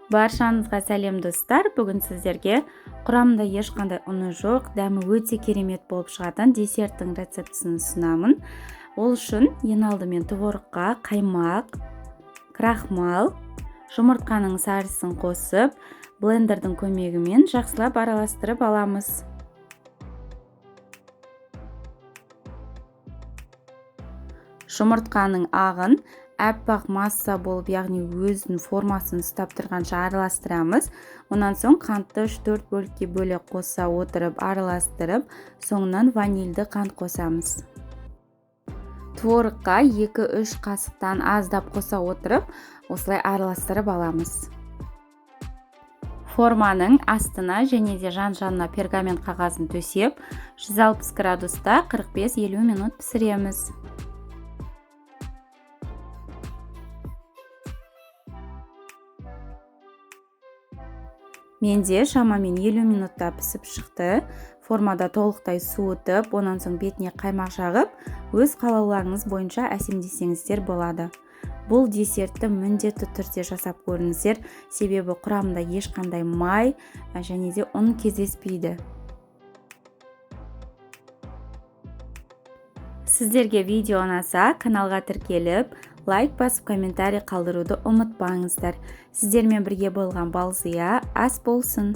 Баршаңызға сәлем достар. Бүгін сіздерге құрамында ешқандай ұны жоқ, дәмі өте керемет болып шығатын десерттің рецептісін ұсынамын. Ол үшін ең алдымен творогқа қаймақ, крахмал, жұмыртқаның сарысын қосып, блендердің көмегімен жақсылап араластырып аламыз. Жұмыртқаның ағын әппақ масса болып, яғни өзінің формасын ұстап тұрғанша араластырамыз. Онан соң қантты 3-4 бөлікке бөлек қоса отырып араластырып, соңынан ванильді қант қосамыз. Творогқа 2-3 қасықтан аздап қоса отырып, осылай араластырып аламыз. Форманың астына және де жан-жанына пергамент қағазын төсеп, 160 градуста 45-50 минут пісіреміз. Менде шамамен 50 минутта пісіп шықты. Формада толықтай суытып, онан соң бетіне қаймақ жағып, өз қалауларыңыз бойынша әсемдесеңіздер болады. Бұл десертті міндетті түрде жасап көріңіздер, себебі құрамында ешқандай май және де ұн кездеспейді. Сіздерге видео ұнаса, каналға тіркеліп, лайк басып, комментарий қалдыруды ұмытпаңыздар. Сіздермен бірге болған Балзия ас болсын.